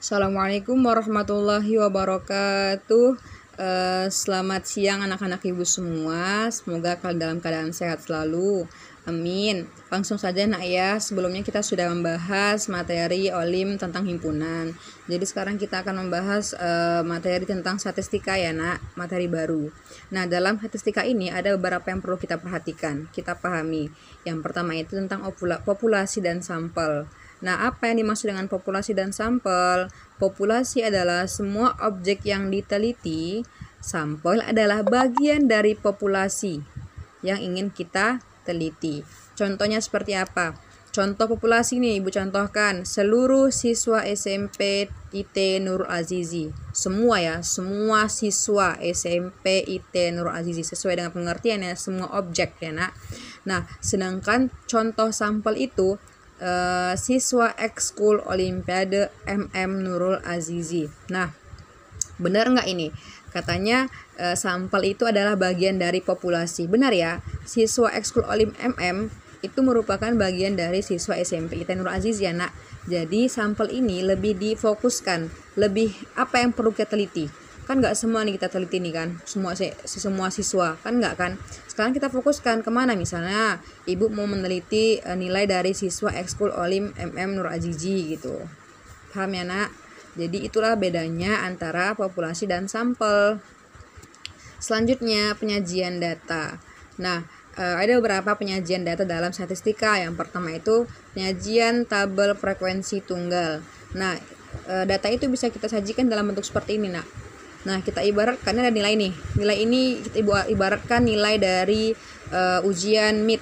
Assalamualaikum warahmatullahi wabarakatuh. Selamat siang anak-anak ibu semua. Semoga kalian dalam keadaan sehat selalu. Amin. Langsung saja nak ya. Sebelumnya kita sudah membahas materi OLIM tentang himpunan. Jadi sekarang kita akan membahas materi tentang statistika ya nak. Materi baru. Nah dalam statistika ini ada beberapa yang perlu kita perhatikan. Kita pahami. Yang pertama itu tentang populasi dan sampel. Nah, apa yang dimaksud dengan populasi dan sampel? Populasi adalah semua objek yang diteliti. Sampel adalah bagian dari populasi yang ingin kita teliti. Contohnya seperti apa? Contoh populasi nih, Ibu contohkan. Seluruh siswa SMP IT Nurul Azizi. Semua ya, semua siswa SMP IT Nurul Azizi. Sesuai dengan pengertiannya, semua objek ya nak. Nah, sedangkan contoh sampel itu siswa ekskul Olimpiade Nurul Azizi. Nah, benar nggak ini? Katanya sampel itu adalah bagian dari populasi. Benar ya? Siswa ekskul Olim itu merupakan bagian dari siswa SMP IT Nurul Azizi ya nak. Jadi sampel ini lebih difokuskan, lebih apa yang perlu kita teliti. Kan nggak semua nih kita teliti nih kan, semua siswa kan nggak kan. Sekarang kita fokuskan kemana, misalnya ibu mau meneliti nilai dari siswa ekskul Olim Nurul Azizi gitu, paham ya nak? Jadi itulah bedanya antara populasi dan sampel. Selanjutnya penyajian data. Nah ada beberapa penyajian data dalam statistika. Yang pertama itu penyajian tabel frekuensi tunggal. Nah data itu bisa kita sajikan dalam bentuk seperti ini nak. Nah kita ibaratkan ada nilai nih. Nilai ini kita ibaratkan nilai dari ujian MIT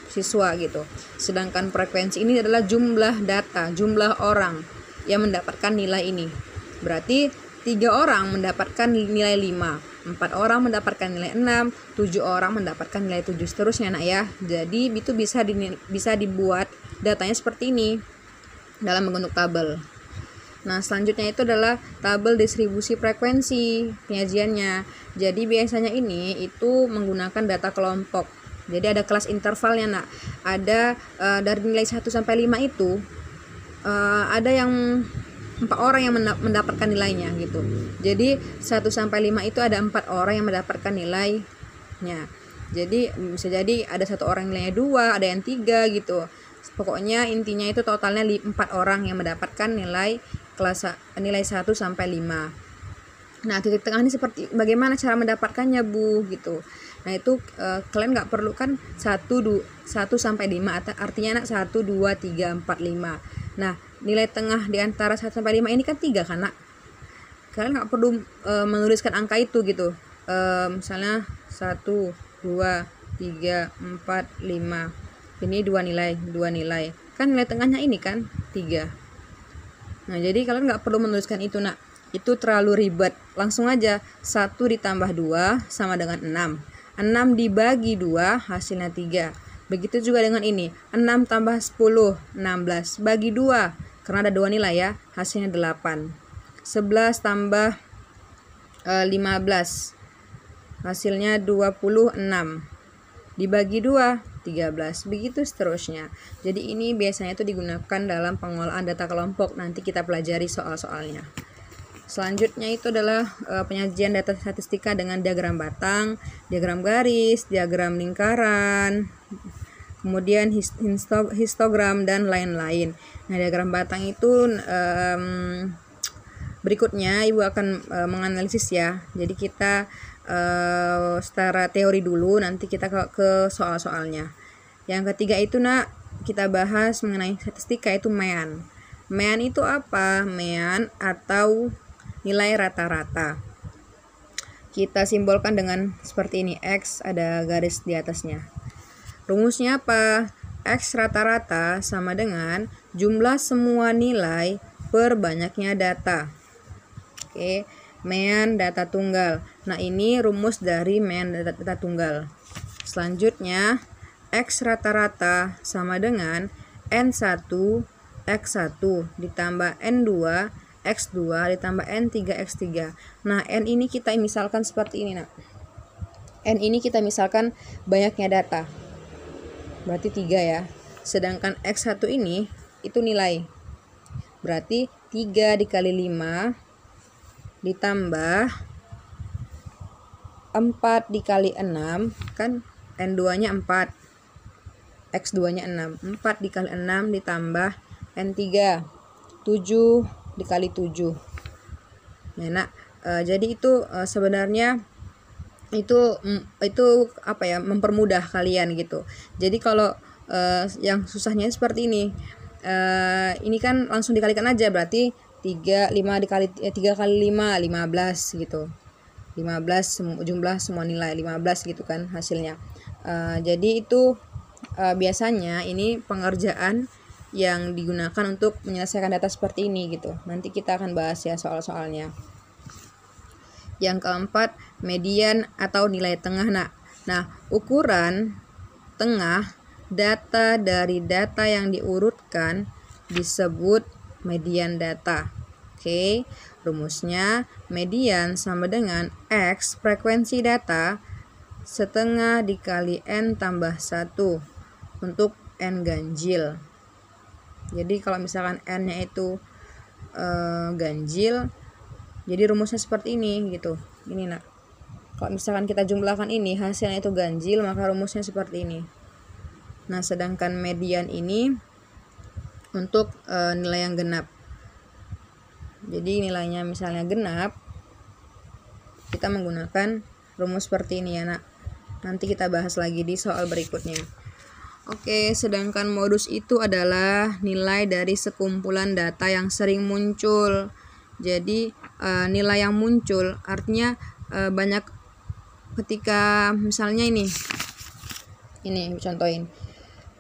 siswa gitu. Sedangkan frekuensi ini adalah jumlah data, jumlah orang yang mendapatkan nilai ini. Berarti 3 orang mendapatkan nilai 5, 4 orang mendapatkan nilai 6, 7 orang mendapatkan nilai 7, seterusnya nak ya. Jadi itu bisa dibuat datanya seperti ini dalam bentuk tabel. Nah selanjutnya itu adalah tabel distribusi frekuensi penyajiannya. Jadi biasanya ini itu menggunakan data kelompok. Jadi ada kelas intervalnya nak. Ada dari nilai 1 sampai 5 itu ada yang 4 orang yang mendapatkan nilainya gitu. Jadi 1 sampai 5 itu ada 4 orang yang mendapatkan nilainya. Jadi bisa jadi ada 1 orang nilainya 2, ada yang 3 gitu. Pokoknya intinya itu totalnya 4 orang yang mendapatkan nilai 1 sampai 5. Nah, titik tengah ini seperti bagaimana cara mendapatkannya, Bu gitu. Nah, itu kalian nggak perlu kan 1 sampai 5, artinya nak 1 2 3 4 5. Nah, nilai tengah di antara 1 sampai 5 ini kan 3 kan, Nak? Kalian nggak perlu menuliskan angka itu gitu. Misalnya 1 2 3 4 5. Ini 2 nilai. Kan nilai tengahnya ini kan 3. Nah, jadi kalian nggak perlu menuliskan itu nak. Itu terlalu ribet. Langsung aja 1 ditambah 2 sama dengan 6. 6 dibagi 2 hasilnya 3. Begitu juga dengan ini. 6 tambah 10, 16. Bagi 2. Karena ada 2 nilai ya. Hasilnya 8. 11 tambah 15. Hasilnya 26. Dibagi 2, 13. Begitu seterusnya. Jadi ini biasanya itu digunakan dalam pengolahan data kelompok. Nanti kita pelajari soal-soalnya. Selanjutnya itu adalah penyajian data statistika dengan diagram batang, diagram garis, diagram lingkaran, kemudian histogram dan lain-lain. Nah diagram batang itu berikutnya Ibu akan menganalisis ya. Jadi kita secara teori dulu, nanti kita ke soal-soalnya. Yang ketiga itu nak, kita bahas mengenai statistika itu mean. Mean itu apa? Mean atau nilai rata-rata. Kita simbolkan dengan seperti ini, X ada garis di atasnya. Rumusnya apa? X rata-rata sama dengan jumlah semua nilai per banyaknya data. Oke. Mean data tunggal. Nah ini rumus dari mean data tunggal. Selanjutnya X rata-rata sama dengan N1 X1 ditambah N2 X2 ditambah N3 X3. Nah N ini kita misalkan seperti ini nak. N ini kita misalkan banyaknya data, berarti 3 ya. Sedangkan X1 ini itu nilai, berarti 3 dikali 5 ditambah 4 dikali 6, kan N2 nya 4, X2 nya 6, 4 dikali 6 ditambah N3, 7 dikali 7. Nah, jadi itu sebenarnya itu apa ya, mempermudah kalian gitu. Jadi kalau yang susahnya seperti ini. Ini kan langsung dikalikan aja, berarti 3 kali 5 15 gitu. 15 jumlah semua nilai 15 gitu kan hasilnya. Jadi itu biasanya ini pengerjaan yang digunakan untuk menyelesaikan data seperti ini gitu. Nanti kita akan bahas ya soal-soalnya. Yang keempat, median atau nilai tengah. Nah, ukuran tengah data dari data yang diurutkan disebut median data. Oke, rumusnya median sama dengan X frekuensi data setengah dikali N tambah 1 untuk N ganjil. Jadi kalau misalkan N-nya itu ganjil, jadi rumusnya seperti ini gitu. Ini nak. Kalau misalkan kita jumlahkan ini hasilnya itu ganjil, maka rumusnya seperti ini. Nah, sedangkan median ini untuk nilai yang genap. Jadi nilainya misalnya genap, kita menggunakan rumus seperti ini ya nak. Nanti kita bahas lagi di soal berikutnya. Oke, sedangkan modus itu adalah nilai dari sekumpulan data yang sering muncul. Jadi nilai yang muncul artinya banyak, ketika misalnya ini contohin.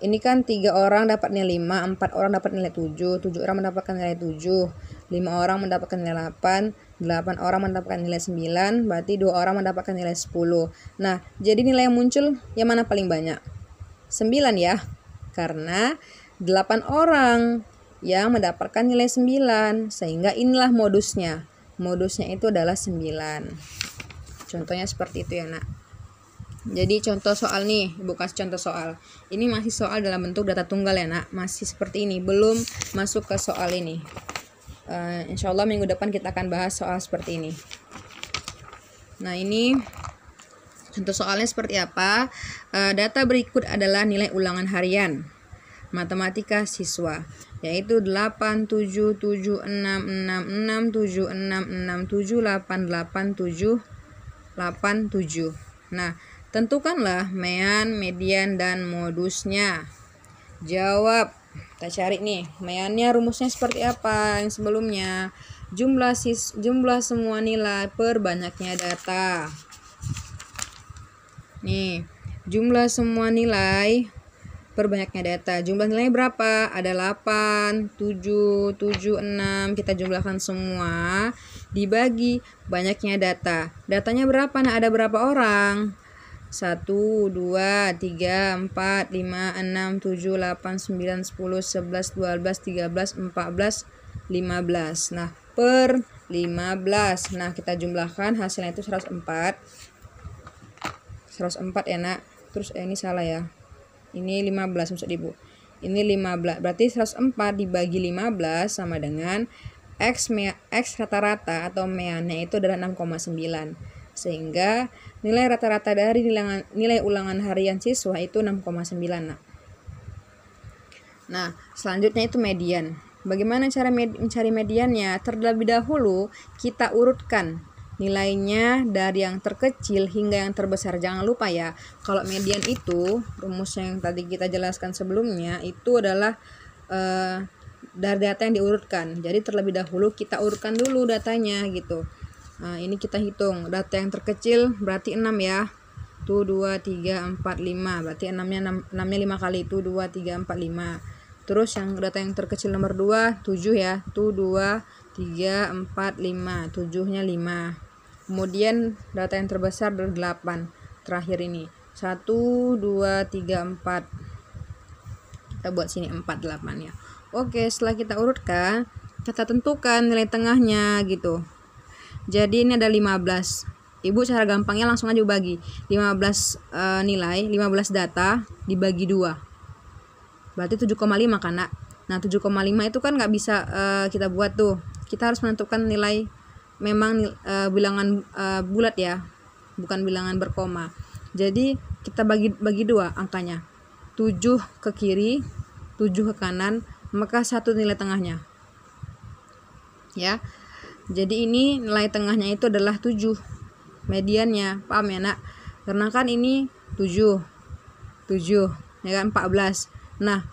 Ini kan 3 orang dapat nilai 5, 4 orang dapat nilai 7, 7 orang mendapatkan nilai 7, 5 orang mendapatkan nilai 8, 8 orang mendapatkan nilai 9, berarti 2 orang mendapatkan nilai 10. Nah, jadi nilai yang muncul yang mana paling banyak? 9 ya, karena 8 orang yang mendapatkan nilai 9, sehingga inilah modusnya. Modusnya itu adalah 9. Contohnya seperti itu ya nak. Jadi contoh soal nih, Ibu kasih contoh soal. Ini masih soal dalam bentuk data tunggal ya nak, masih seperti ini, belum masuk ke soal ini. Insya Allah minggu depan kita akan bahas soal seperti ini. Nah, ini contoh soalnya seperti apa? Data berikut adalah nilai ulangan harian matematika siswa, yaitu 8, 7, 7, 6, 6, 6, 7, 6, 6, 7, 8, 8, 7, 8, 7. Nah, tentukanlah mean, median, dan modusnya. Jawab. Kita cari nih, meannya rumusnya seperti apa yang sebelumnya. Jumlah semua nilai per banyaknya data. Nih, jumlah semua nilai per banyaknya data. Jumlah nilai berapa? Ada 8, 7, 7, 6. Kita jumlahkan semua dibagi banyaknya data. Datanya berapa? Nah, ada berapa orang? 1, 2, 3, 4, 5, 6, 7, 8, 9, 10, 11, 12, 13, 14, 15. Nah, per 15. Nah, kita jumlahkan hasilnya itu 104. 104 ya nak. Terus ini salah ya. Ini 15 maksud Ibu. Ini 15. Berarti 104 dibagi 15 sama dengan X rata-rata atau meannya itu adalah 6,9. Sehingga nilai rata-rata dari nilai ulangan harian siswa itu 6,9. Nah, selanjutnya itu median. Bagaimana cara mencari mediannya? Terlebih dahulu kita urutkan nilainya dari yang terkecil hingga yang terbesar. Jangan lupa ya, kalau median itu rumus yang tadi kita jelaskan sebelumnya itu adalah dari data yang diurutkan. Jadi terlebih dahulu kita urutkan dulu datanya gitu. Nah, ini kita hitung. Data yang terkecil berarti 6 ya. 1, 2, 3, 4, 5. Berarti 6-nya 5 kali. 1, 2, 3, 4, 5. Terus yang data yang terkecil nomor 2, 7 ya. 1, 2, 3, 4, 5. 7-nya 5. Kemudian data yang terbesar adalah 8. Terakhir ini. 1, 2, 3, 4. Kita buat sini 4, 8 ya. Oke, setelah kita urutkan, kita tentukan nilai tengahnya gitu. Jadi ini ada 15. Ibu cara gampangnya langsung aja bagi 15 nilai, 15 data dibagi 2. Berarti 7,5 kan nak. Nah 7,5 itu kan nggak bisa kita buat tuh. Kita harus menentukan nilai memang bilangan bulat ya, bukan bilangan berkoma. Jadi kita bagi dua angkanya, 7 ke kiri, 7 ke kanan, maka satu nilai tengahnya ya. Jadi ini nilai tengahnya itu adalah 7 mediannya, paham ya nak? Karena kan ini 7 ya kan, 14. Nah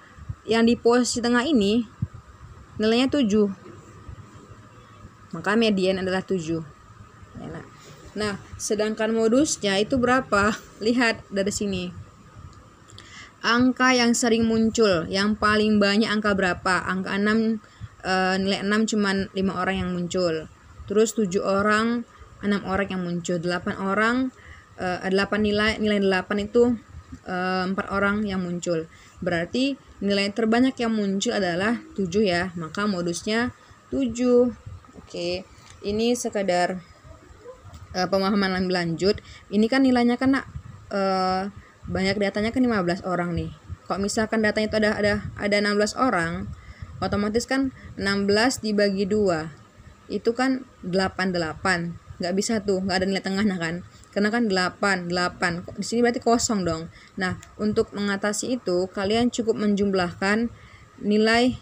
yang di posisi tengah ini nilainya 7, maka median adalah 7 ya, nak. Nah sedangkan modusnya itu berapa? Lihat dari sini, angka yang sering muncul, yang paling banyak angka berapa? Angka 6, nilai 6 cuman 5 orang yang muncul. Terus 7 orang, 6 orang yang muncul. 8 orang, 8 nilai 8 itu 4 orang yang muncul. Berarti nilai terbanyak yang muncul adalah 7 ya, maka modusnya 7. Oke, ini sekedar pemahaman lebih lanjut. Ini kan nilainya kan nak, banyak datanya kan 15 orang nih. Kalau misalkan datanya itu ada 16 orang, otomatis kan 16 dibagi 2 itu kan 88. Nggak bisa tuh, nggak ada nilai tengahnya kan, karena kan 8 di sini berarti kosong dong. Nah untuk mengatasi itu kalian cukup menjumlahkan nilai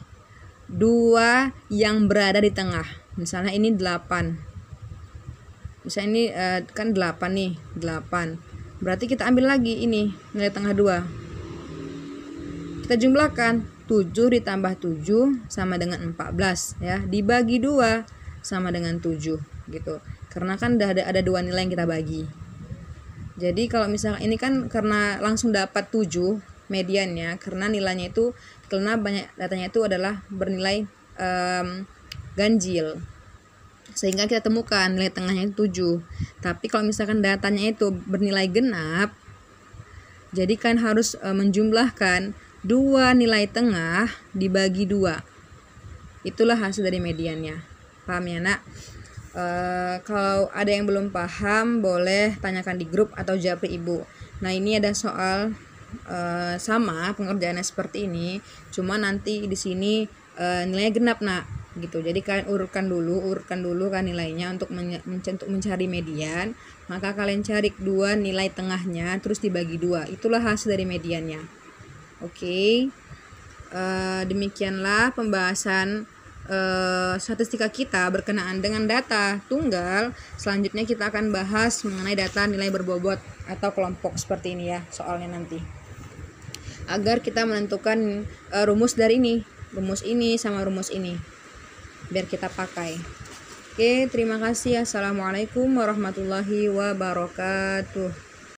2 yang berada di tengah. Misalnya ini 8, misalnya ini kan 8 nih, 8 berarti kita ambil lagi ini nilai tengah 2, kita jumlahkan 7 ditambah 7 sama dengan 14 ya, dibagi 2 sama dengan 7 gitu. Karena kan ada 2 nilai yang kita bagi. Jadi kalau misalnya ini kan karena langsung dapat 7 mediannya, karena nilainya itu, karena banyak datanya itu adalah bernilai ganjil, sehingga kita temukan nilai tengahnya itu 7. Tapi kalau misalkan datanya itu bernilai genap, jadi kan harus menjumlahkan 2 nilai tengah dibagi 2. Itulah hasil dari mediannya. Paham ya nak? Kalau ada yang belum paham boleh tanyakan di grup atau japri ibu. Nah ini ada soal sama pengerjaannya seperti ini, cuma nanti di sini nilainya genap nak gitu. Jadi kalian urutkan dulu kan nilainya untuk mencari median. Maka kalian cari 2 nilai tengahnya terus dibagi 2, itulah hasil dari mediannya. Oke, demikianlah pembahasan statistika kita berkenaan dengan data tunggal. Selanjutnya kita akan bahas mengenai data nilai berbobot atau kelompok seperti ini ya soalnya nanti, agar kita menentukan rumus dari rumus ini sama rumus ini biar kita pakai. Oke, terima kasih. Assalamualaikum warahmatullahi wabarakatuh.